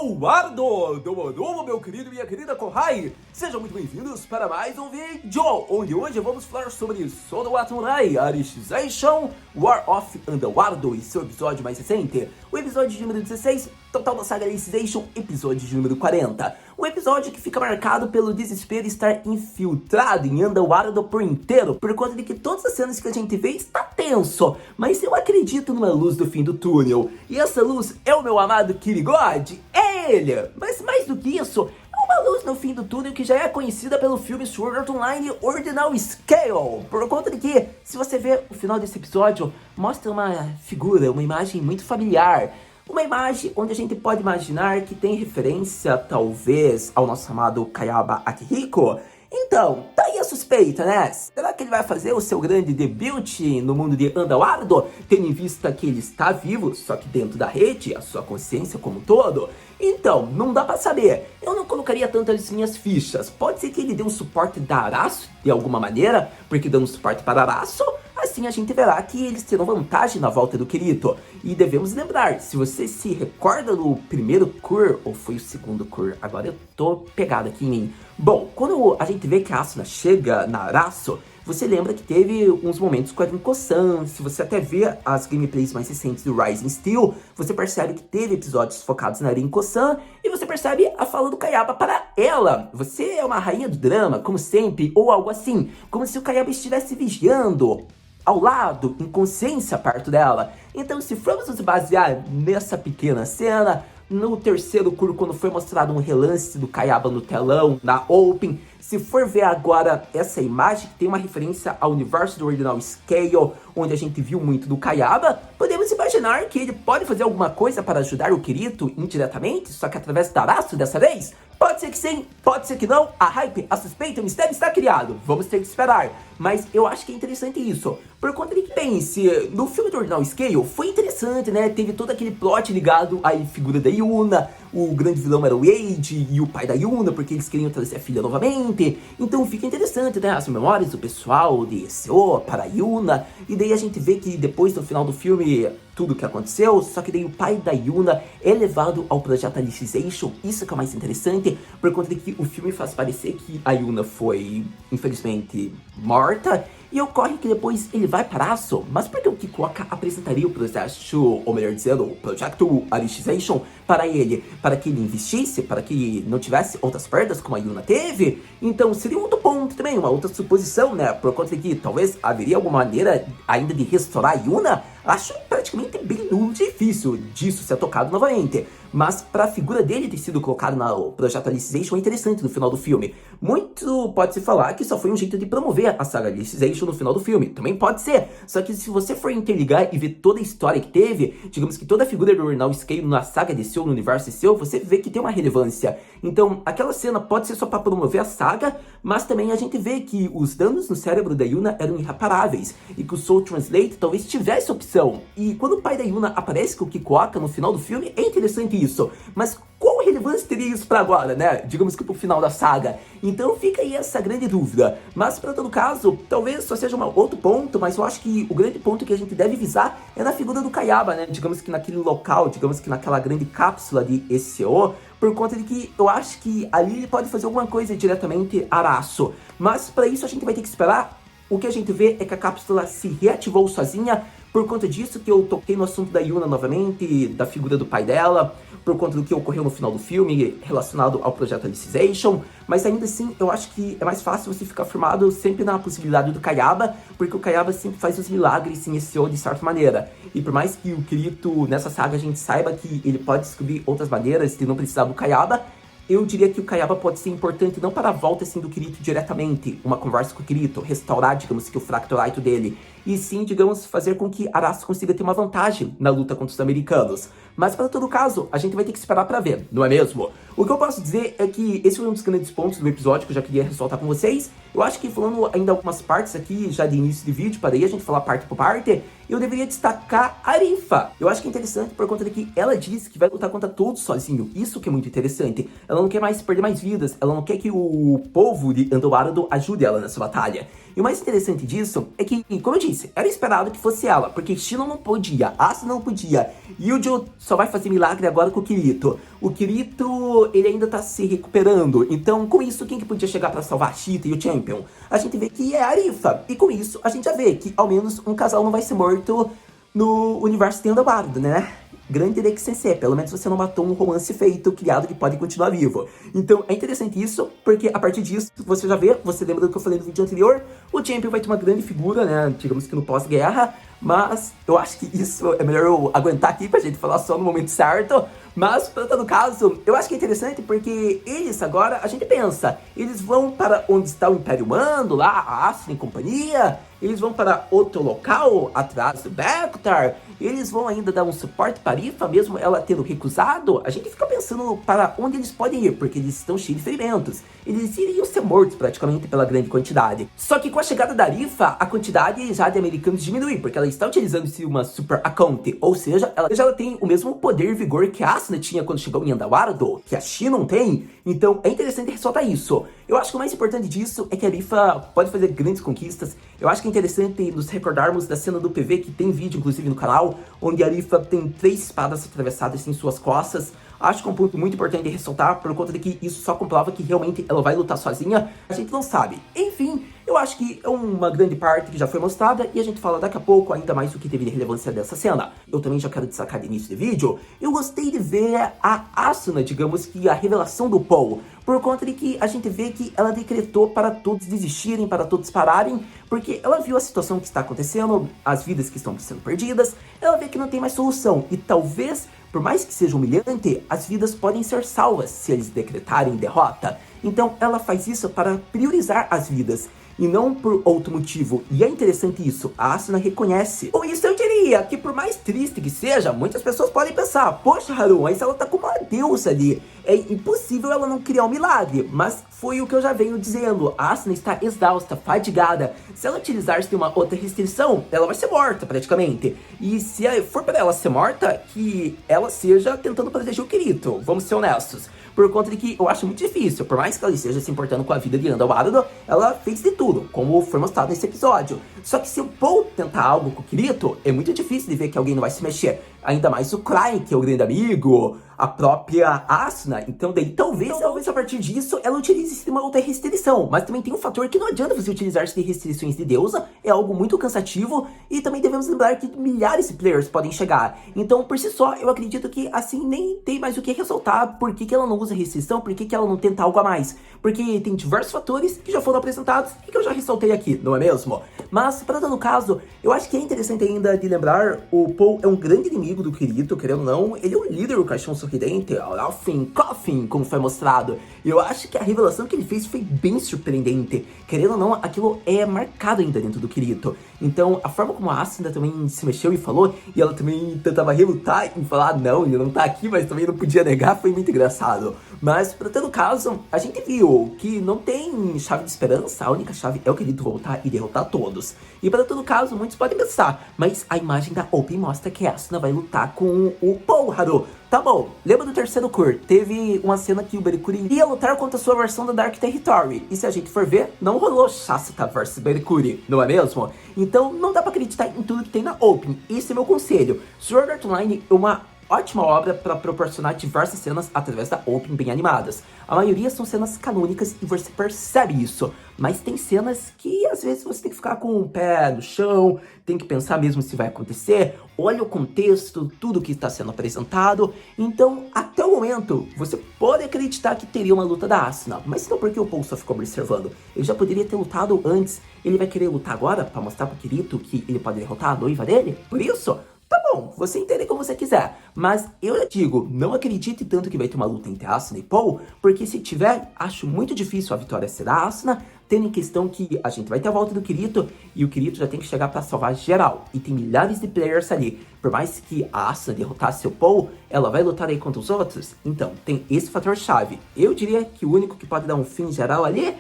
Eduardo! Domo, meu querido e minha querida Kohai! Sejam muito bem-vindos para mais um vídeo, onde hoje vamos falar sobre Sword Art Online Alicization War of Underworld e seu episódio mais recente, o episódio de número 16, total da saga Alicization, episódio de número 40. Um episódio que fica marcado pelo desespero de estar infiltrado em Underworld por inteiro, por conta de que todas as cenas que a gente vê está tenso, mas eu acredito numa luz do fim do túnel, e essa luz é o meu amado Kirigod, é ele! Mas mais do que isso, é uma luz no fim do túnel que já é conhecida pelo filme Sword Art Online Ordinal Scale, por conta de que, se você ver o final desse episódio, mostra uma figura, uma imagem muito familiar. Uma imagem onde a gente pode imaginar que tem referência, talvez, ao nosso amado Kayaba Akihiko. Então, tá aí a suspeita, né? Será que ele vai fazer o seu grande debut no mundo de Underworld, tendo em vista que ele está vivo, só que dentro da rede, a sua consciência como um todo? Então, não dá pra saber. Eu não colocaria tantas minhas fichas. Pode ser que ele dê um suporte da Araço, de alguma maneira, porque dando suporte para Araço, assim a gente verá que eles terão vantagem na volta do Kirito. E devemos lembrar, se você se recorda do primeiro Cur, ou foi o segundo Cur, agora eu tô pegado aqui em mim. Bom, quando a gente vê que a Asuna chega na Araço, você lembra que teve uns momentos com a Rinko-san. Se você até vê as gameplays mais recentes do Rising Steel, você percebe que teve episódios focados na Rinko-san, e você percebe a fala do Kayaba para ela. Você é uma rainha do drama, como sempre, ou algo assim, como se o Kayaba estivesse vigiando ao lado, em consciência, perto dela. Então, se formos nos basear nessa pequena cena, no terceiro Cur, quando foi mostrado um relance do Kayaba no telão, na Open, se for ver agora essa imagem, que tem uma referência ao universo do Ordinal Scale, onde a gente viu muito do Kayaba, podemos imaginar que ele pode fazer alguma coisa para ajudar o Kirito indiretamente, só que através do Araço dessa vez? Pode ser que sim, pode ser que não, a hype, a suspeita, o mistério está criado, vamos ter que esperar. Mas eu acho que é interessante isso, por conta de que pense, no filme do Ordinal Scale foi interessante, né? Teve todo aquele plot ligado à figura da Yuna, o grande vilão era o Eiji e o pai da Yuna, porque eles queriam trazer a filha novamente. Então fica interessante, né? As memórias do pessoal de SO para a Yuna, e daí a gente vê que depois no final do filme tudo o que aconteceu, só que daí o pai da Yuna é levado ao projeto Alicization. Isso que é o mais interessante, por conta de que o filme faz parecer que a Yuna foi, infelizmente, morta, e ocorre que depois ele vai para Aso. Mas por que o Kikuoka apresentaria o projeto, ou melhor dizendo, o projeto Alicization para ele? Para que ele investisse, para que não tivesse outras perdas como a Yuna teve? Então seria um outro ponto também, uma outra suposição, né? Por conta de que talvez haveria alguma maneira ainda de restaurar a Yuna. Acho praticamente bem nulo difícil disso ser tocado novamente. Mas para a figura dele ter sido colocado no projeto Alicization é interessante no final do filme. Muito pode-se falar que só foi um jeito de promover a saga Alicization no final do filme. Também pode ser. Só que se você for interligar e ver toda a história que teve, digamos que toda a figura do Ordinal Scale na saga de Seu, no universo de Seu, você vê que tem uma relevância. Então, aquela cena pode ser só para promover a saga, mas também a gente vê que os danos no cérebro da Yuna eram irreparáveis, e que o Soul Translate talvez tivesse opção. E quando o pai da Yuna aparece com o Kikuoka no final do filme, é interessante isso. Mas qual relevância teria isso pra agora, né? Digamos que pro final da saga. Então fica aí essa grande dúvida. Mas para todo caso, talvez só seja um outro ponto, mas eu acho que o grande ponto que a gente deve visar é na figura do Kayaba, né? Digamos que naquele local, digamos que naquela grande cápsula de SO, por conta de que eu acho que ali ele pode fazer alguma coisa diretamente Araço. Mas para isso a gente vai ter que esperar. O que a gente vê é que a cápsula se reativou sozinha. Por conta disso que eu toquei no assunto da Yuna novamente, da figura do pai dela, por conta do que ocorreu no final do filme, relacionado ao projeto Alicization. Mas ainda assim, eu acho que é mais fácil você ficar firmado sempre na possibilidade do Kayaba, porque o Kayaba sempre faz os milagres em SO de certa maneira. E por mais que o Kirito, nessa saga, a gente saiba que ele pode descobrir outras maneiras de não precisar do Kayaba, eu diria que o Kayaba pode ser importante não para a volta assim do Kirito diretamente, uma conversa com o Kirito, restaurar, digamos que o Fractorite dele, e sim, digamos, fazer com que Araço consiga ter uma vantagem na luta contra os americanos. Mas para todo caso, a gente vai ter que esperar para ver, não é mesmo? O que eu posso dizer é que esse foi um dos grandes pontos do episódio que eu já queria ressaltar com vocês. Eu acho que falando ainda algumas partes aqui, já de início de vídeo, para aí a gente falar parte por parte, eu deveria destacar a Arifa. Eu acho que é interessante por conta de que ela disse que vai lutar contra todos sozinho. Isso que é muito interessante. Ela não quer mais perder mais vidas, ela não quer que o povo de Underworld ajude ela nessa batalha. E o mais interessante disso é que, como eu disse, era esperado que fosse ela, porque Shinon não podia, Asuna não podia. Yujo só vai fazer milagre agora com o Kirito. O Kirito, ele ainda tá se recuperando. Então, com isso, quem que podia chegar pra salvar a Cheetah e o Champion? A gente vê que é a Arifa. E com isso, a gente já vê que, ao menos, um casal não vai ser morto no universo de Underworld, né? Grande Sensei, pelo menos você não matou um romance feito, criado, que pode continuar vivo. Então é interessante isso, porque a partir disso, você já vê, você lembra do que eu falei no vídeo anterior, o Champion vai ter uma grande figura, né, digamos que no pós-guerra, mas eu acho que isso é melhor eu aguentar aqui pra gente falar só no momento certo. Mas, para todo caso, eu acho que é interessante porque eles agora, a gente pensa, eles vão para onde está o Império Humano, lá, a Asuna e companhia, eles vão para outro local, atrás do Bekutar, eles vão ainda dar um suporte para a Arifa, mesmo ela tendo recusado. A gente fica pensando para onde eles podem ir, porque eles estão cheios de ferimentos. Eles iriam ser mortos praticamente pela grande quantidade. Só que com a chegada da Arifa, a quantidade já de americanos diminui, porque ela está utilizando-se uma Super Account, ou seja, ela tem o mesmo poder e vigor que a Asuna tinha quando chegou em Underworld, que a Shinon tem. Então é interessante ressaltar isso. Eu acho que o mais importante disso é que a Arifa pode fazer grandes conquistas. Eu acho que é interessante nos recordarmos da cena do PV, que tem vídeo inclusive no canal, onde a Arifa tem 3 espadas atravessadas em suas costas. Acho que é um ponto muito importante de ressaltar, por conta de que isso só comprova que realmente ela vai lutar sozinha. A gente não sabe. Enfim, eu acho que é uma grande parte que já foi mostrada e a gente fala daqui a pouco ainda mais o que teve de relevância dessa cena. Eu também já quero destacar de início de vídeo, eu gostei de ver a Asuna, digamos que a revelação do Paul, por conta de que a gente vê que ela decretou para todos desistirem, para todos pararem, porque ela viu a situação que está acontecendo, as vidas que estão sendo perdidas, ela vê que não tem mais solução e talvez, por mais que seja humilhante, as vidas podem ser salvas se eles decretarem derrota. Então ela faz isso para priorizar as vidas e não por outro motivo. E é interessante isso, a Asuna reconhece. Com isso eu diria que por mais triste que seja, muitas pessoas podem pensar, poxa Haru, mas ela tá como uma deusa ali, é impossível ela não criar um milagre. Mas foi o que eu já venho dizendo, a Asuna está exausta, fadigada. Se ela utilizar-se de uma outra restrição, ela vai ser morta praticamente. E se for para ela ser morta, que ela seja tentando proteger o Kirito, vamos ser honestos. Por conta de que eu acho muito difícil, por mais que ela esteja se importando com a vida de Underworld, ela fez de tudo, como foi mostrado nesse episódio. Só que se o Paul tentar algo com o Kirito, é muito difícil de ver que alguém não vai se mexer. Ainda mais o Cry, que é o grande amigo, a própria Asuna. Então daí talvez a partir disso ela utilize uma outra restrição. Mas também tem um fator que não adianta você utilizar-se de restrições de deusa, é algo muito cansativo. E também devemos lembrar que milhares de players podem chegar. Então por si só eu acredito que assim nem tem mais o que ressaltar. Por que ela não usa restrição, por que ela não tenta algo a mais. Porque tem diversos fatores que já foram apresentados e que eu já ressaltei aqui, não é mesmo? Mas para todo caso, eu acho que é interessante ainda de lembrar, o Paul é um grande inimigo do Kirito, querendo ou não, ele é o líder do Caixão Sorridente, Alfin Coffin, como foi mostrado. E eu acho que a revelação que ele fez foi bem surpreendente. Querendo ou não, aquilo é marcado ainda dentro do Kirito. Então, a forma como a Asuna também se mexeu e falou, e ela também tentava relutar e falar, não, ele não tá aqui, mas também não podia negar, foi muito engraçado. Mas, para todo caso, a gente viu que não tem chave de esperança, a única chave é o Kirito voltar e derrotar todos. E para todo caso, muitos podem pensar, mas a imagem da Open mostra que a Asuna vai lutar com o Paul, Haru. Tá bom, lembra do terceiro Cur? Teve uma cena que o Berikuri ia lutar contra a sua versão da Dark Territory. E se a gente for ver, não rolou Shasuta vs Berikuri, não é mesmo? Então não dá pra acreditar em tudo que tem na Open. Esse é meu conselho. Sword Art Online é uma ótima obra para proporcionar diversas cenas através da Open bem animadas. A maioria são cenas canônicas e você percebe isso. Mas tem cenas que às vezes você tem que ficar com o pé no chão, tem que pensar mesmo se vai acontecer. Olha o contexto, tudo que está sendo apresentado. Então, até o momento, você pode acreditar que teria uma luta da Asuna. Mas não porque o Paul só ficou observando. Ele já poderia ter lutado antes. Ele vai querer lutar agora para mostrar pro Kirito que ele pode derrotar a noiva dele? Por isso, tá bom, você entende como você quiser, mas eu já digo, não acredite tanto que vai ter uma luta entre Asuna e Paul, porque se tiver, acho muito difícil a vitória ser da Asuna, tendo em questão que a gente vai ter a volta do Kirito, e o Kirito já tem que chegar pra salvar geral, e tem milhares de players ali. Por mais que a Asuna derrotasse o Paul, ela vai lutar aí contra os outros? Então, tem esse fator chave. Eu diria que o único que pode dar um fim geral ali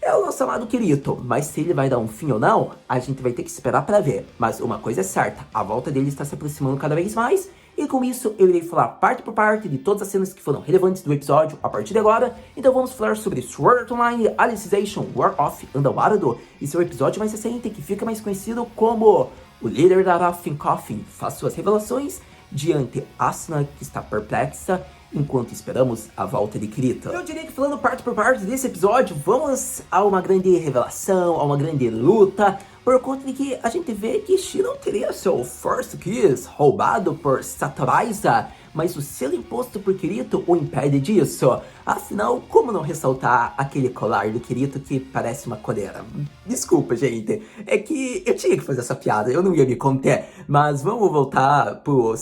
é o nosso amado Kirito, mas se ele vai dar um fim ou não, a gente vai ter que esperar pra ver. Mas uma coisa é certa, a volta dele está se aproximando cada vez mais, E com isso eu irei falar parte por parte de todas as cenas que foram relevantes do episódio a partir de agora. Então vamos falar sobre Sword Art Online Alicization War of Underwater e seu episódio mais recente, que fica mais conhecido como o líder da Raffin Coffin faz suas revelações diante Asuna, que está perplexa enquanto esperamos a volta de Kirito. Eu diria que falando parte por parte desse episódio, vamos a uma grande revelação, a uma grande luta, por conta de que a gente vê que Shinon teria seu First Kiss roubado por Satoraiza, mas o selo imposto por Kirito o impede disso. Afinal, como não ressaltar aquele colar do Kirito que parece uma coleira? Desculpa, gente, é que eu tinha que fazer essa piada, eu não ia me conter, mas vamos voltar pro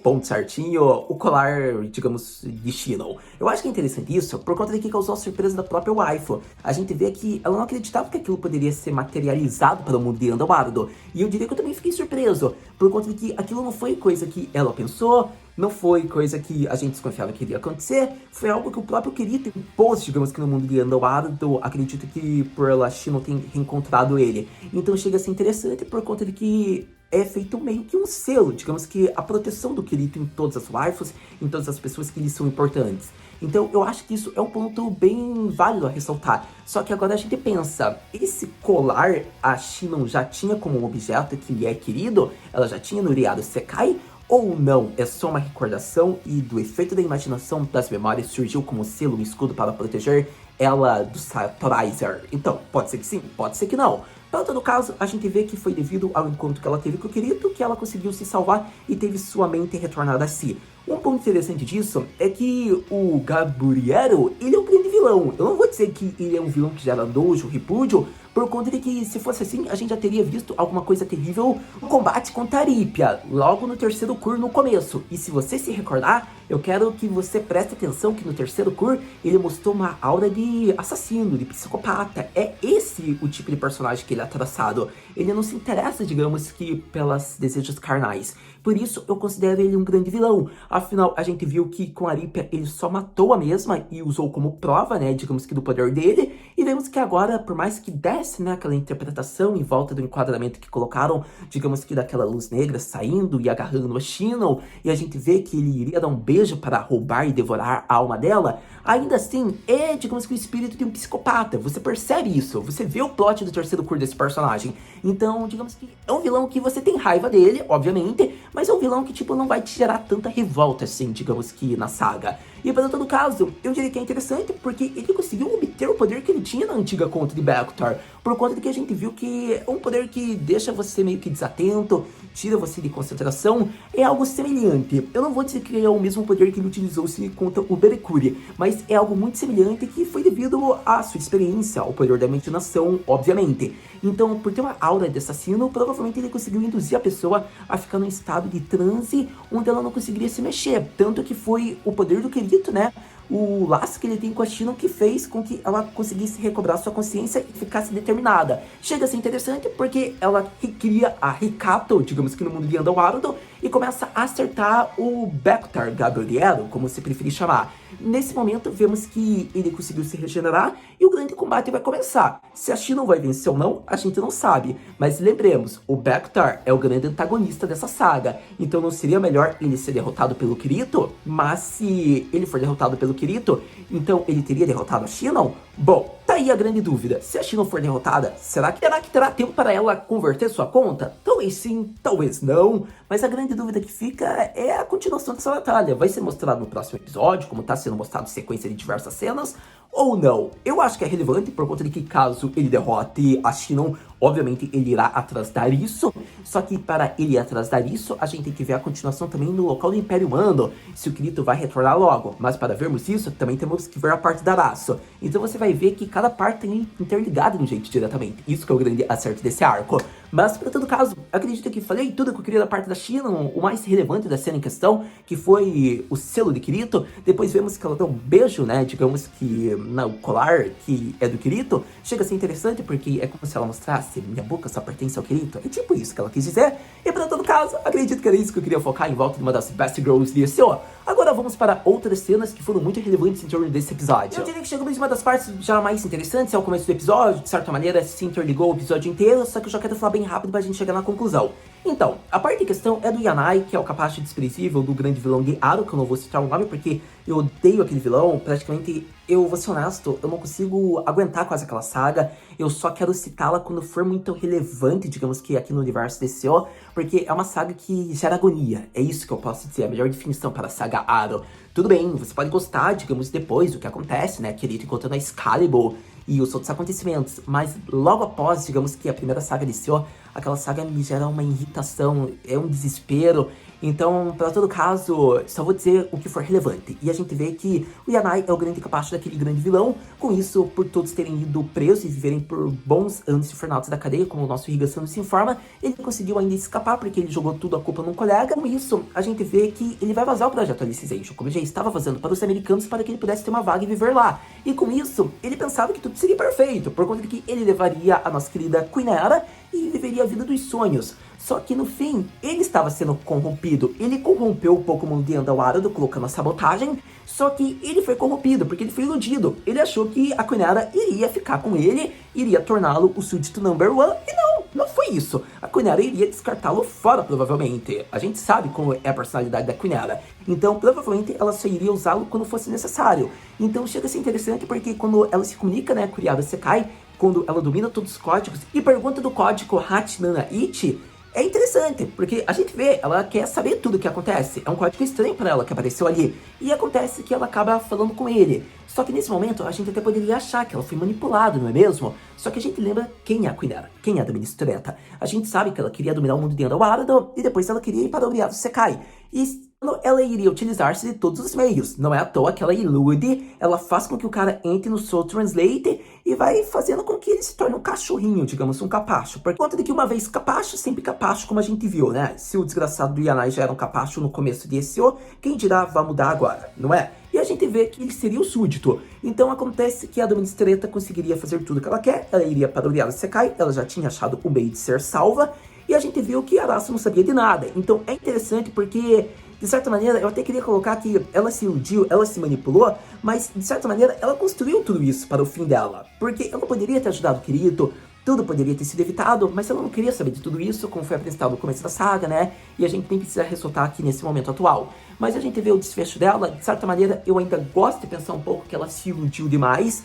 ponto certinho, o colar, digamos, de Shinon. Eu acho que é interessante isso, por conta de que causou a surpresa da própria waifu. A gente vê que ela não acreditava que aquilo poderia ser materializado para o mundo de Underwater, e eu diria que eu também fiquei surpreso, por conta de que aquilo não foi coisa que ela pensou, não foi coisa que a gente desconfiava que iria acontecer, foi algo que o próprio Kirito impôs, digamos que no mundo de Underwater. Acredito que por ela Shinon ter reencontrado ele. Então chega a ser interessante por conta de que é feito meio que um selo, digamos que a proteção do Kirito em todas as waifus, em todas as pessoas que lhe são importantes. Então eu acho que isso é um ponto bem válido a ressaltar. Só que agora a gente pensa, esse colar a Shinon já tinha como um objeto que lhe é querido? Ela já tinha no Iriado Sekai? Ou não, é só uma recordação e do efeito da imaginação das memórias surgiu como selo e escudo para proteger ela do Satoraiza? Então, pode ser que sim, pode ser que não. Para todo caso, a gente vê que foi devido ao encontro que ela teve com o Kirito que ela conseguiu se salvar e teve sua mente retornada a si. Um ponto interessante disso é que o Gabriero, ele é um grande vilão. Eu não vou dizer que ele é um vilão que gera nojo, repúdio, por conta de que, se fosse assim, a gente já teria visto alguma coisa terrível no combate contra a Aripia, logo no terceiro Cur no começo. E se você se recordar, eu quero que você preste atenção que no terceiro Cur, ele mostrou uma aura de assassino, de psicopata. É esse o tipo de personagem que ele é traçado. Ele não se interessa, digamos que, pelos desejos carnais. Por isso, eu considero ele um grande vilão. Afinal, a gente viu que com a Aripia ele só matou a mesma e usou como prova, né, digamos que do poder dele. E vemos que agora, por mais que desse, né, aquela interpretação em volta do enquadramento que colocaram, digamos que daquela luz negra saindo e agarrando a Shinon, e a gente vê que ele iria dar um beijo para roubar e devorar a alma dela, ainda assim, é, digamos que o espírito de um psicopata. Você percebe isso, você vê o plot do terceiro Cur desse personagem. Então, digamos que é um vilão que você tem raiva dele, obviamente, mas é um vilão que, tipo, não vai te gerar tanta revolta, assim, digamos que na saga. E para todo caso, eu diria que é interessante porque ele conseguiu obter o poder que ele tinha na antiga conta de Bactar, por conta de que a gente viu que é um poder que deixa você meio que desatento, tira você de concentração, é algo semelhante. Eu não vou dizer que é o mesmo poder que ele utilizou-se contra o Berekuri, mas é algo muito semelhante que foi devido à sua experiência, ao poder da imaginação, obviamente. Então, por ter uma aura de assassino, provavelmente ele conseguiu induzir a pessoa a ficar num estado de transe onde ela não conseguiria se mexer. Tanto que foi o poder do Kirito, né? O laço que ele tem com a Shinon que fez com que ela conseguisse recobrar sua consciência e ficasse determinada. Chega a ser interessante porque ela cria a Hikato, digamos que no mundo de Underwater, e começa a acertar o Bactar Gabriero, como você preferir chamar. Nesse momento, vemos que ele conseguiu se regenerar e o grande combate vai começar. Se a Shinon vai vencer ou não, a gente não sabe. Mas lembremos, o Bactar é o grande antagonista dessa saga. Então não seria melhor ele ser derrotado pelo Kirito? Mas se ele for derrotado pelo Kirito, então ele teria derrotado a Shinon? Bom, tá aí a grande dúvida. Se a Shinon for derrotada, será que terá tempo para ela converter sua conta? Talvez sim, talvez não. Mas a grande dúvida que fica é a continuação dessa batalha. Vai ser mostrado no próximo episódio, como tá sendo mostrado em sequência de diversas cenas, ou não? Eu acho que é relevante por conta de que caso ele derrote a Shinon, obviamente ele irá atrás disso, só que para ele ir atrás disso, a gente tem que ver a continuação também no local do Império Humano, se o Kirito vai retornar logo. Mas para vermos isso, também temos que ver a parte da Araço. Então você vai ver que cada parte tem interligada de um jeito diretamente. Isso que é o grande acerto desse arco. Mas, para todo caso, acredito que falei tudo que eu queria da parte da Shinon, o mais relevante da cena em questão, que foi o selo de Kirito. Depois vemos que ela dá um beijo, né, digamos que no colar que é do Kirito. Chega a ser interessante porque é como se ela mostrasse, minha boca só pertence ao Kirito. É tipo isso que ela quis dizer. E, para todo caso, acredito que era isso que eu queria focar em volta de uma das best girls de SEO. Agora vamos para outras cenas que foram muito relevantes em torno desse episódio. Eu diria que chegamos em uma das partes já mais interessantes, é o começo do episódio. De certa maneira, se interligou o episódio inteiro, só que eu já quero falar bem rápido pra gente chegar na conclusão. Então, a parte em questão é do Yanai, que é o capacho desprezível do grande vilão de Aro, que eu não vou citar o nome porque eu odeio aquele vilão, praticamente, eu vou ser honesto, eu não consigo aguentar quase aquela saga, eu só quero citá-la quando for muito relevante, digamos que aqui no universo DCO, porque é uma saga que gera agonia, é isso que eu posso dizer, a melhor definição para a saga Aro. Tudo bem, você pode gostar, digamos, depois do que acontece, né, Kirito encontrando a Excalibur e os outros acontecimentos, mas logo após, digamos que a primeira saga DCO, aquela saga me gera uma irritação, é um desespero. Então, para todo caso, só vou dizer o que for relevante. E a gente vê que o Yanai é o grande capacho daquele grande vilão. Com isso, por todos terem ido presos e viverem por bons anos infernautas da cadeia, como o nosso Higa-san se informa, ele conseguiu ainda escapar porque ele jogou tudo a culpa num colega. Com isso, a gente vê que ele vai vazar o projeto Alicization, como ele já estava vazando para os americanos para que ele pudesse ter uma vaga e viver lá. E com isso, ele pensava que tudo seria perfeito, por conta de que ele levaria a nossa querida Queen Era e viveria a vida dos sonhos. Só que no fim, ele estava sendo corrompido. Ele corrompeu o Pokémon de Andawara, colocando a sabotagem. Só que ele foi corrompido, porque ele foi iludido. Ele achou que a Queen Era iria ficar com ele, iria torná-lo o súdito number one. E não foi isso. A Queen Era iria descartá-lo fora, provavelmente. A gente sabe como é a personalidade da Queen Era. Então, provavelmente, ela só iria usá-lo quando fosse necessário. Então, chega a ser interessante porque quando ela se comunica, né, com o Yada Sekai, quando ela domina todos os códigos e pergunta do código Hachinana Ichi, é interessante, porque a gente vê, ela quer saber tudo o que acontece. É um código estranho para ela que apareceu ali. E acontece que ela acaba falando com ele. Só que nesse momento, a gente até poderia achar que ela foi manipulada, não é mesmo? Só que a gente lembra quem é a Queen Era, quem é a Administreta. A gente sabe que ela queria dominar o mundo de Andawara e depois ela queria ir para o Uriado Sekai. E ela iria utilizar-se de todos os meios. Não é à toa que ela ilude, ela faz com que o cara entre no Soul Translate e vai fazendo com que ele se torne um cachorrinho, digamos, um capacho. Por conta de que uma vez capacho, sempre capacho, como a gente viu, né? Se o desgraçado do Yanai já era um capacho no começo de SO, quem dirá vai mudar agora, não é? E a gente vê que ele seria o súdito. Então acontece que a Administreta conseguiria fazer tudo o que ela quer, ela iria para o Uriado Sekai, ela já tinha achado o meio de ser salva, e a gente viu que Arasu não sabia de nada. Então é interessante porque, de certa maneira, eu até queria colocar que ela se iludiu, ela se manipulou, mas de certa maneira ela construiu tudo isso para o fim dela. Porque ela poderia ter ajudado o Kirito, tudo poderia ter sido evitado, mas ela não queria saber de tudo isso, como foi apresentado no começo da saga, né? E a gente nem precisa ressaltar aqui nesse momento atual. Mas a gente vê o desfecho dela, de certa maneira eu ainda gosto de pensar um pouco que ela se iludiu demais,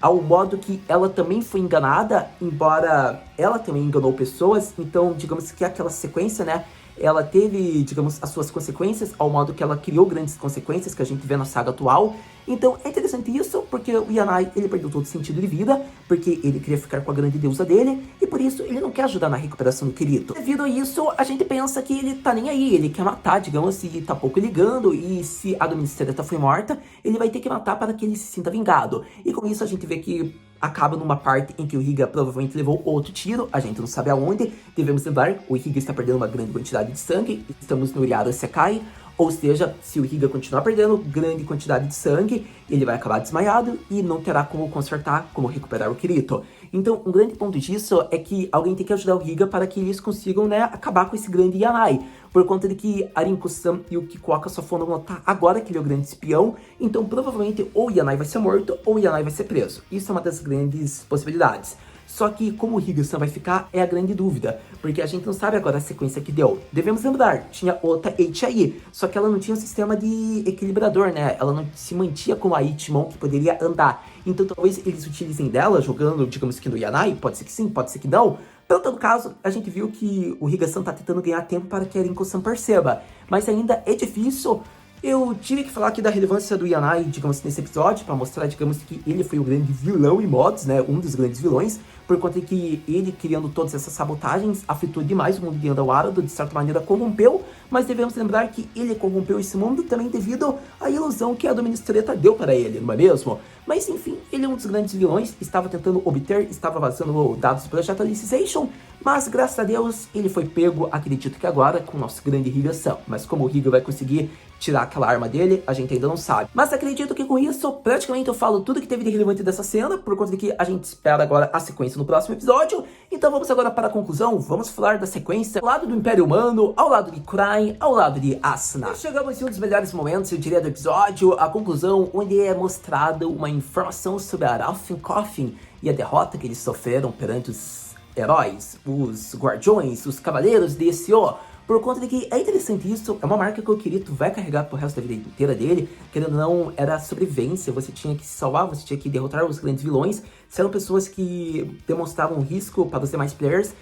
ao modo que ela também foi enganada, embora ela também enganou pessoas, então digamos que aquela sequência, né? Ela teve, digamos, as suas consequências, ao modo que ela criou grandes consequências que a gente vê na saga atual. Então é interessante isso, porque o Yanai, ele perdeu todo o sentido de vida, porque ele queria ficar com a grande deusa dele, e por isso ele não quer ajudar na recuperação do Kirito. Devido a isso, a gente pensa que ele tá nem aí, ele quer matar, digamos, e tá pouco ligando, e se a Administreta foi morta, ele vai ter que matar para que ele se sinta vingado. E com isso a gente vê que acaba numa parte em que o Higa provavelmente levou outro tiro, a gente não sabe aonde. Devemos lembrar, o Higa está perdendo uma grande quantidade de sangue, estamos no Uriado Sekai, ou seja, se o Higa continuar perdendo grande quantidade de sangue, ele vai acabar desmaiado e não terá como consertar, como recuperar o Kirito. Então, um grande ponto disso é que alguém tem que ajudar o Higa para que eles consigam, né, acabar com esse grande Yanai. Por conta de que Arinko-san e o Kikuoka só foram notar agora que ele é o grande espião, então provavelmente ou o Yanai vai ser morto ou o Yanai vai ser preso. Isso é uma das grandes possibilidades. Só que como o Higa-san vai ficar é a grande dúvida, porque a gente não sabe agora a sequência que deu. Devemos lembrar, tinha outra HI, só que ela não tinha um sistema de equilibrador, né? Ela não se mantinha como a Ichimon que poderia andar. Então talvez eles utilizem dela jogando, digamos que no Yanai, pode ser que sim, pode ser que não. Pelo todo caso, a gente viu que o Higa-san tá tentando ganhar tempo para que a Rinko-san perceba, mas ainda é difícil. Eu tive que falar aqui da relevância do Yanai, digamos, nesse episódio, para mostrar, digamos, que ele foi o grande vilão em mods, né, um dos grandes vilões, por conta de que ele, criando todas essas sabotagens, afetou demais o mundo de Andawara, de certa maneira corrompeu, mas devemos lembrar que ele corrompeu esse mundo também devido à ilusão que a Administreta deu para ele, não é mesmo? Mas enfim, ele é um dos grandes vilões, estava tentando obter, estava vazando dados do projeto Alicization, mas graças a Deus ele foi pego, acredito que agora, com o nosso grande Higa-san. Mas como o Higa vai conseguir tirar aquela arma dele, a gente ainda não sabe. Mas acredito que com isso, praticamente eu falo tudo que teve de relevante dessa cena, por conta de que a gente espera agora a sequência no próximo episódio. Então vamos agora para a conclusão, vamos falar da sequência ao lado do Império Humano, ao lado de Kurai, ao lado de Asuna. Chegamos em um dos melhores momentos, eu diria, do episódio, a conclusão, onde é mostrada uma informação sobre a Ralph Coffin e a derrota que eles sofreram perante os heróis, os guardiões, os cavaleiros desse, ó. Por conta de que é interessante isso, é uma marca que o Kirito vai carregar pro resto da vida inteira dele, querendo ou não, era sobrevivência, você tinha que se salvar, você tinha que derrotar os grandes vilões, se eram pessoas que demonstravam risco para os demais players.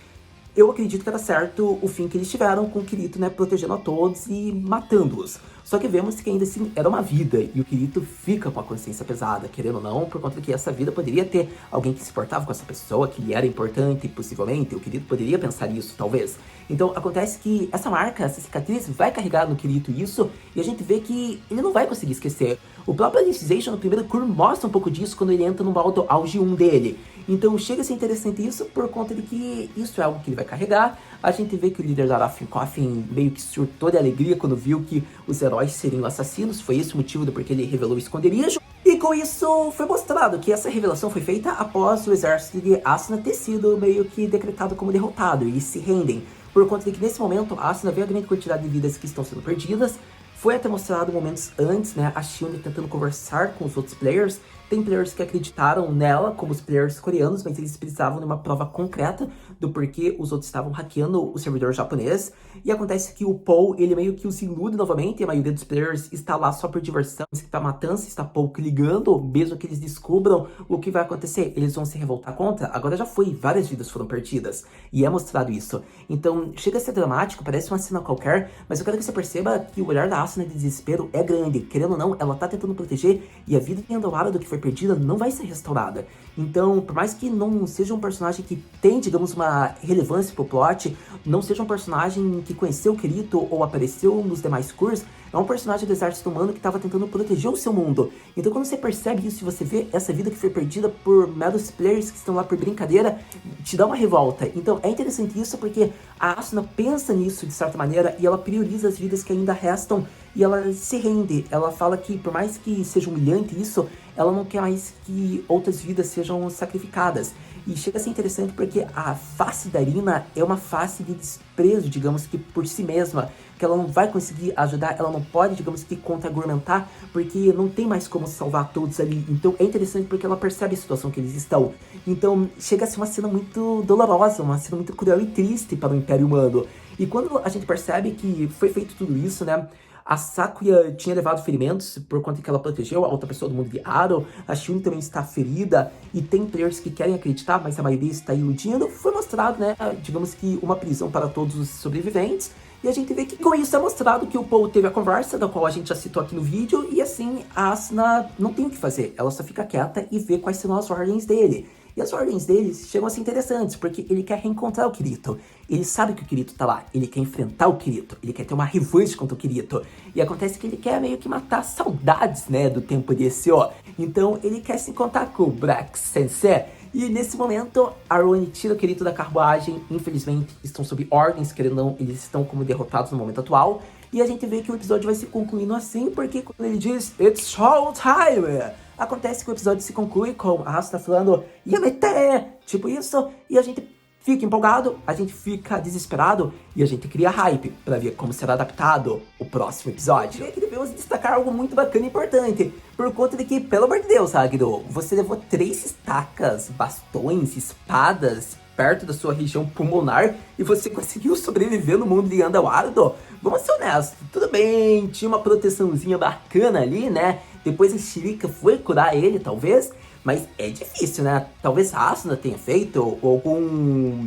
Eu acredito que era certo o fim que eles tiveram com o Kirito, né, protegendo a todos e matando-os. Só que vemos que ainda assim era uma vida, e o Kirito fica com a consciência pesada, querendo ou não, por conta de que essa vida poderia ter alguém que se importava com essa pessoa, que lhe era importante, possivelmente, o Kirito poderia pensar isso, talvez. Então acontece que essa marca, essa cicatriz, vai carregar no Kirito isso, e a gente vê que ele não vai conseguir esquecer. O próprio Alicization no primeiro curso mostra um pouco disso quando ele entra no modo auge 1 dele. Então chega a ser interessante isso por conta de que isso é algo que ele vai carregar. A gente vê que o líder da Raffen Coffin meio que surtou de alegria quando viu que os heróis seriam assassinos. Foi esse o motivo do porquê ele revelou o esconderijo. E com isso foi mostrado que essa revelação foi feita após o exército de Asuna ter sido meio que decretado como derrotado e se rendem. Por conta de que nesse momento a Asuna vê a grande quantidade de vidas que estão sendo perdidas. Foi até mostrado momentos antes, né, a Shield tentando conversar com os outros players. Tem players que acreditaram nela, como os players coreanos, mas eles precisavam de uma prova concreta do porquê os outros estavam hackeando o servidor japonês. E acontece que o Paul, ele meio que os ilude novamente, e a maioria dos players está lá só por diversão, está matando, está pouco ligando, mesmo que eles descubram o que vai acontecer, eles vão se revoltar contra. Agora já foi, várias vidas foram perdidas, e é mostrado isso. Então chega a ser dramático, parece uma cena qualquer, mas eu quero que você perceba que o olhar da Asuna de desespero é grande. Querendo ou não, ela tá tentando proteger, e a vida de Andorrado que foi perdida não vai ser restaurada. Então, por mais que não seja um personagem que tem, digamos, uma relevância pro plot, não seja um personagem que conheceu o Kirito ou apareceu nos demais cursos, é um personagem do exército humano que estava tentando proteger o seu mundo. Então quando você percebe isso e você vê essa vida que foi perdida por meros players que estão lá por brincadeira, te dá uma revolta. Então é interessante isso porque a Asuna pensa nisso de certa maneira e ela prioriza as vidas que ainda restam e ela se rende. Ela fala que por mais que seja humilhante isso, ela não quer mais que outras vidas sejam sacrificadas. E chega a ser interessante porque a face da Irina é uma face de desprezo, digamos que por si mesma, que ela não vai conseguir ajudar, ela não pode, digamos que, contra-argumentar, porque não tem mais como salvar todos ali. Então é interessante porque ela percebe a situação que eles estão. Então chega a ser uma cena muito dolorosa, uma cena muito cruel e triste para o Império Humano. E quando a gente percebe que foi feito tudo isso, né, a Sakuya tinha levado ferimentos por conta que ela protegeu a outra pessoa do mundo de Aro. A Shun também está ferida. E tem players que querem acreditar, mas a maioria está iludindo. Foi mostrado, né, digamos que uma prisão para todos os sobreviventes. E a gente vê que com isso é mostrado que o Paul teve a conversa, da qual a gente já citou aqui no vídeo. E assim, a Asuna não tem o que fazer. Ela só fica quieta e vê quais serão as ordens dele. E as ordens deles chegam a ser interessantes, porque ele quer reencontrar o Kirito. Ele sabe que o Kirito tá lá, ele quer enfrentar o Kirito, ele quer ter uma revanche contra o Kirito. E acontece que ele quer meio que matar saudades, né, do tempo de SO. Então ele quer se encontrar com o Brax Sensei. E nesse momento, a Aroni tira o Kirito da carruagem. Infelizmente, estão sob ordens, querendo ou não, eles estão como derrotados no momento atual. E a gente vê que o episódio vai se concluindo assim, porque quando ele diz It's showtime! Acontece que o episódio se conclui com a Asuna falando Yamete! Tipo isso, e a gente fica empolgado, a gente fica desesperado e a gente cria hype pra ver como será adaptado o próximo episódio. E aqui devemos destacar algo muito bacana e importante, por conta de que, pelo amor de Deus, Agdo, você levou 3 estacas, bastões, espadas perto da sua região pulmonar e você conseguiu sobreviver no mundo de Underworld? Vamos ser honestos, tudo bem, tinha uma proteçãozinha bacana ali, né? Depois a Shirika foi curar ele, talvez, mas é difícil, né? Talvez a Asuna tenha feito, ou algum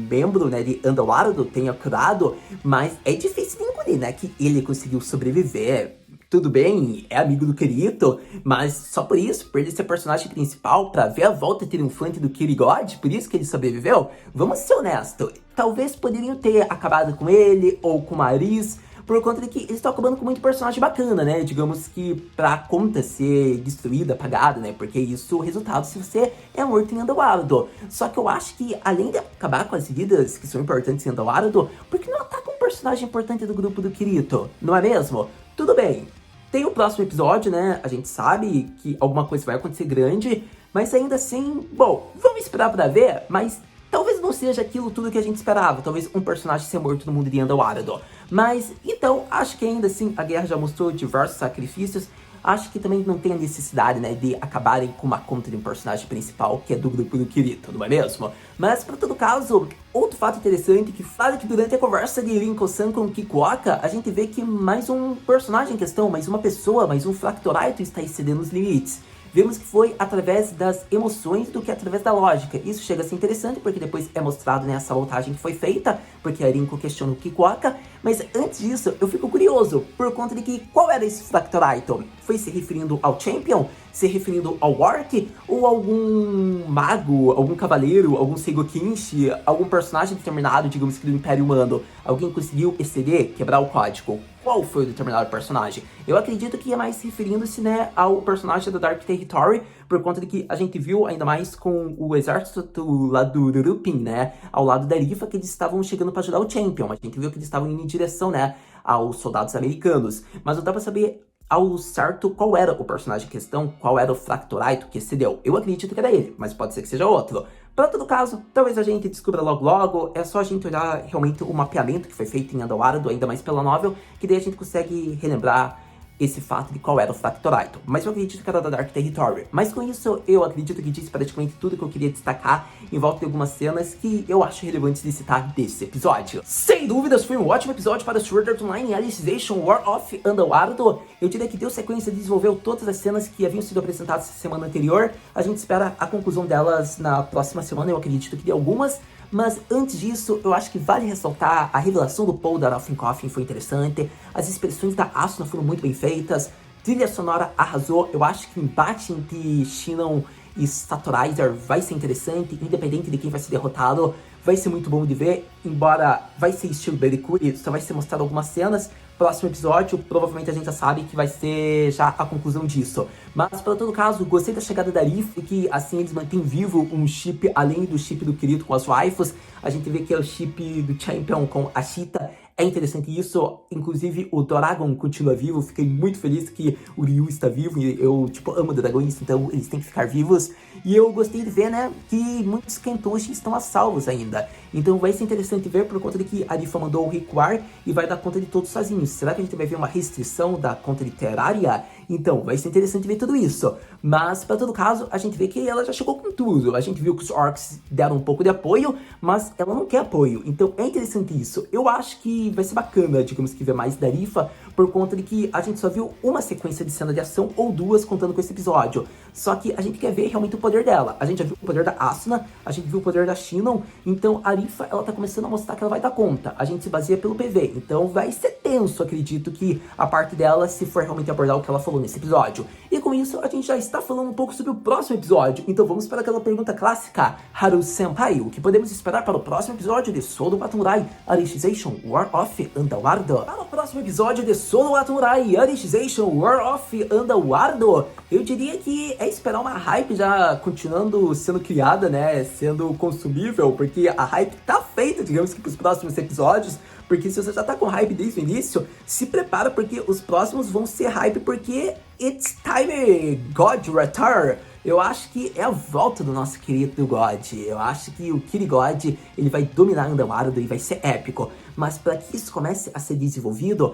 membro, né, de Underworld tenha curado, mas é difícil de engolir, né? Que ele conseguiu sobreviver. Tudo bem, é amigo do Kirito, mas só por isso, por ele ser personagem principal, pra ver a volta triunfante do Kirigod, por isso que ele sobreviveu, vamos ser honestos, talvez poderiam ter acabado com ele, ou com Maris, por conta de que eles estão acabando com muito personagem bacana, né? Digamos que pra conta ser destruída, apagada, né? Porque isso é o resultado se você é morto em Underworld. Só que eu acho que, além de acabar com as vidas que são importantes em Underworld, por que não ataca um personagem importante do grupo do Kirito? Não é mesmo? Tudo bem. Tem o próximo episódio, né? A gente sabe que alguma coisa vai acontecer grande, mas ainda assim, bom, vamos esperar pra ver, mas talvez não seja aquilo tudo que a gente esperava, talvez um personagem ser morto no mundo de Underworld. Mas, então, acho que ainda assim a guerra já mostrou diversos sacrifícios. acho que também não tem a necessidade, né, de acabarem com uma conta de um personagem principal, que é do grupo do Kirito, não é mesmo? Mas, para todo caso, outro fato interessante que fala que durante a conversa de Rinko-san com Kikuoka, a gente vê que mais um personagem em questão, mais uma pessoa, mais um Fractoraito está excedendo os limites. Vemos que foi através das emoções do que através da lógica. Isso chega a ser interessante porque depois é mostrado nessa voltagem que foi feita, porque a Rinko questiona o Kikuoka. Mas antes disso, eu fico curioso por conta de que qual era esse Fractoraito? Foi se referindo ao Champion? Se referindo ao Orc? Ou algum mago, algum cavaleiro, algum Seigokinshi, algum personagem determinado, digamos que do Império Humano? Alguém conseguiu exceder, quebrar o código? Qual foi o determinado personagem? Eu acredito que é mais referindo-se, né, ao personagem da Dark Territory, por conta de que a gente viu ainda mais com o exército lá do Rupin, né, ao lado da Rifa, que eles estavam chegando para ajudar o Champion. A gente viu que eles estavam indo em direção, né, aos soldados americanos. Mas não dá pra saber ao certo qual era o personagem em questão, qual era o Fractoraito que excedeu. Eu acredito que era ele, mas pode ser que seja outro. Para todo caso, talvez a gente descubra logo logo, é só a gente olhar realmente o mapeamento que foi feito em Underwater, ainda mais pela novel, que daí a gente consegue relembrar esse fato de qual era o Fractoraito. Mas eu acredito que era da Dark Territory. Mas com isso, eu acredito que disse praticamente tudo que eu queria destacar em volta de algumas cenas que eu acho relevantes de citar desse episódio. Sem dúvidas, foi um ótimo episódio para Sword Art Online Alicization War of Underwater. Eu diria que deu sequência e desenvolveu todas as cenas que haviam sido apresentadas na semana anterior. A gente espera a conclusão delas na próxima semana, eu acredito que de algumas. Mas antes disso, eu acho que vale ressaltar a revelação do Paul da Ralph Coffin foi interessante, as expressões da Asuna foram muito bem feitas, trilha sonora arrasou, eu acho que o embate entre Shinon e Satorizer vai ser interessante, independente de quem vai ser derrotado, vai ser muito bom de ver, embora vai ser estilo Berikuri, só vai ser mostrado algumas cenas. Próximo episódio, provavelmente a gente já sabe que vai ser já a conclusão disso. Mas, para todo caso, gostei da chegada da Riff, e que assim eles mantêm vivo um chip além do chip do Kirito com as waifus. A gente vê que é o chip do Champion com a Cheetah. É interessante isso, inclusive o Dragon continua vivo, fiquei muito feliz que o Ryu está vivo, e eu, amo dragões, então eles têm que ficar vivos. E eu gostei de ver, né, que muitos Kentoshi estão a salvos ainda. Então vai ser interessante ver por conta de que a Rifa mandou recuar e vai dar conta de todos sozinhos. Será que a gente vai ver uma restrição da conta literária? Então, vai ser interessante ver tudo isso. Mas, para todo caso, a gente vê que ela já chegou com tudo. A gente viu que os orcs deram um pouco de apoio, mas ela não quer apoio. Então, é interessante isso. Eu acho que vai ser bacana, digamos que ver mais da Rifa, por conta de que a gente só viu uma sequência de cena de ação, ou duas, contando com esse episódio. Só que a gente quer ver realmente o poder dela. A gente já viu o poder da Asuna, a gente viu o poder da Shinon, então a Rifa, ela tá começando a mostrar que ela vai dar conta. A gente se baseia pelo PV, então vai ser tenso, acredito, que a parte dela, se for realmente abordar o que ela falou nesse episódio. E com isso, a gente já está falando um pouco sobre o próximo episódio, então vamos para aquela pergunta clássica. Haru-senpai, o que podemos esperar para o próximo episódio de Solo Watamurai Alicization War of Underwater? Para o próximo episódio de Solo Watamurai Alicization War of Underwater, eu diria que é esperar uma hype já continuando sendo criada, né, sendo consumível, porque a hype tá feita, digamos que para os próximos episódios, porque se você já tá com hype desde o início, se prepara porque os próximos vão ser hype, porque it's time God return. Eu acho que é a volta do nosso querido God. Eu acho que o Kirigod, ele vai dominar Underwater e vai ser épico. Mas para que isso comece a ser desenvolvido,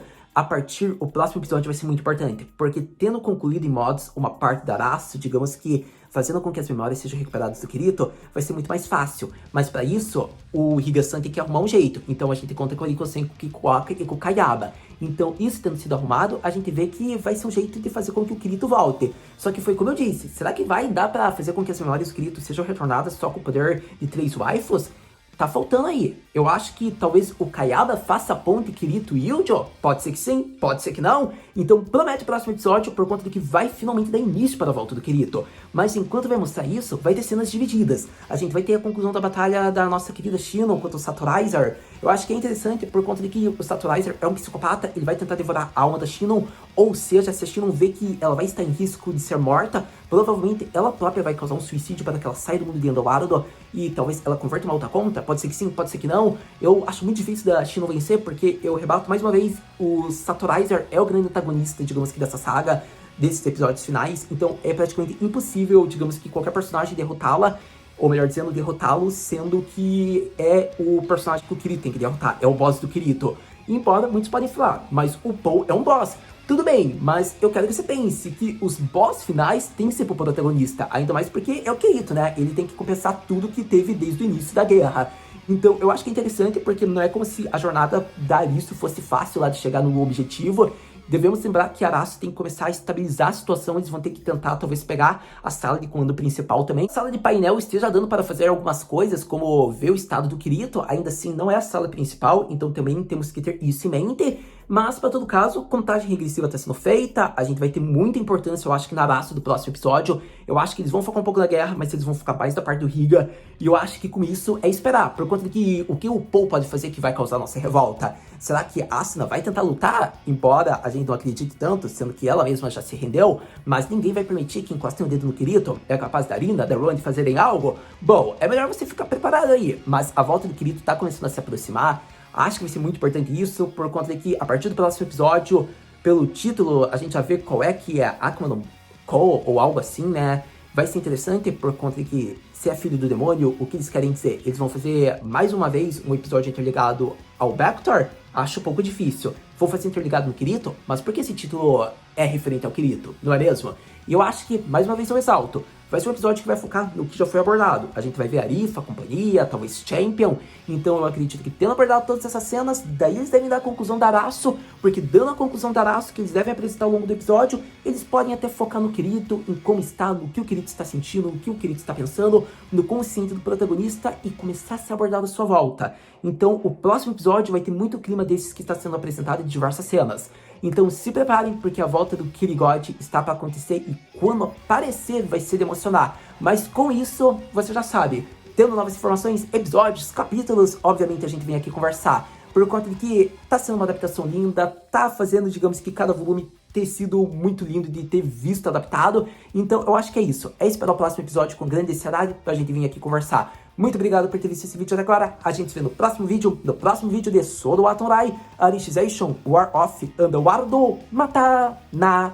o próximo episódio vai ser muito importante, porque tendo concluído em modos uma parte da Arasu, digamos que fazendo com que as memórias sejam recuperadas do Kirito, vai ser muito mais fácil. Mas para isso, o Higa-san tem que arrumar um jeito. Então a gente conta com o Riko-sen, com o Kikuoka e com o Kayaba. Então isso tendo sido arrumado, a gente vê que vai ser um jeito de fazer com que o Kirito volte. Só que foi como eu disse, será que vai dar pra fazer com que as memórias do Kirito sejam retornadas só com o poder de 3 waifus? Tá faltando aí. Eu acho que talvez o Kayaba faça a ponte Kirito e Yujo. Pode ser que sim, pode ser que não. Então promete o próximo episódio por conta de que vai finalmente dar início para a volta do Kirito. Mas enquanto vai mostrar isso, vai ter cenas divididas. A gente vai ter a conclusão da batalha da nossa querida Shinon contra o Satorizer. Eu acho que é interessante por conta de que o Satorizer é um psicopata, ele vai tentar devorar a alma da Shinon. Ou seja, se a Shinon vê que ela vai estar em risco de ser morta, provavelmente ela própria vai causar um suicídio para que ela saia do mundo de Underwater e talvez ela converta uma outra conta. Pode ser que sim, pode ser que não. Eu acho muito difícil da Shinon vencer, porque eu rebato mais uma vez, o Satorizer é o grande antagonista, digamos que dessa saga, desses episódios finais. Então é praticamente impossível, digamos que qualquer personagem derrotá-la, ou melhor dizendo, derrotá-lo, sendo que é o personagem que o Kirito tem que derrotar, é o boss do Kirito. Embora muitos podem falar, mas o Paul é um boss. Tudo bem, mas eu quero que você pense que os boss finais têm que ser pro protagonista, ainda mais porque é o Kirito, né? Ele tem que compensar tudo que teve desde o início da guerra. Então eu acho que é interessante porque não é como se a jornada da Arisu fosse fácil lá de chegar no objetivo. Devemos lembrar que Arasu tem que começar a estabilizar a situação, eles vão ter que tentar talvez pegar a sala de comando principal também. A sala de painel esteja dando para fazer algumas coisas, como ver o estado do Kirito, ainda assim não é a sala principal, então também temos que ter isso em mente. Mas, para todo caso, contagem regressiva está sendo feita, a gente vai ter muita importância, eu acho que na Arasu do próximo episódio. Eu acho que eles vão focar um pouco na guerra, mas eles vão focar mais da parte do Higa. E eu acho que com isso é esperar, por conta de que o que o Paul pode fazer que vai causar nossa revolta. Será que a Asuna vai tentar lutar? Embora a gente não acredite tanto, sendo que ela mesma já se rendeu, mas ninguém vai permitir que encostem o dedo no Kirito. É capaz da Rina, da Ron de fazerem algo? Bom, é melhor você ficar preparado aí, mas a volta do Kirito tá começando a se aproximar. Acho que vai ser muito importante isso, por conta de que a partir do próximo episódio, pelo título, a gente já vê qual é que é Akuma no Ko, ou algo assim, né? Vai ser interessante por conta de que se é filho do demônio, o que eles querem dizer? Eles vão fazer mais uma vez um episódio interligado ao Bactor? Acho um pouco difícil. Vou fazer interligado no Kirito, mas por que esse título é referente ao Kirito, não é mesmo? E eu acho que, mais uma vez eu ressalto, vai ser um episódio que vai focar no que já foi abordado. A gente vai ver Arifa, companhia, talvez Champion. Então eu acredito que tendo abordado todas essas cenas, daí eles devem dar a conclusão da Arasu, porque dando a conclusão da Arasu que eles devem apresentar ao longo do episódio, eles podem até focar no Kirito, em como está, no que o Kirito está sentindo, no que o Kirito está pensando, no consciente do protagonista e começar a ser abordado à sua volta. Então o próximo episódio vai ter muito clima desses que está sendo apresentado em diversas cenas. Então se preparem, porque a volta do Kirigod está para acontecer e quando aparecer vai ser de emocionar. Mas com isso, você já sabe, tendo novas informações, episódios, capítulos, obviamente a gente vem aqui conversar. Por conta de que tá sendo uma adaptação linda, tá fazendo, digamos que cada volume ter sido muito lindo de ter visto adaptado. Então eu acho que é isso. É esperar o próximo episódio com grande ansiedade pra gente vir aqui conversar. Muito obrigado por ter visto esse vídeo até agora. A gente se vê no próximo vídeo de Sword Art Online Alicization War of Underworld Mata na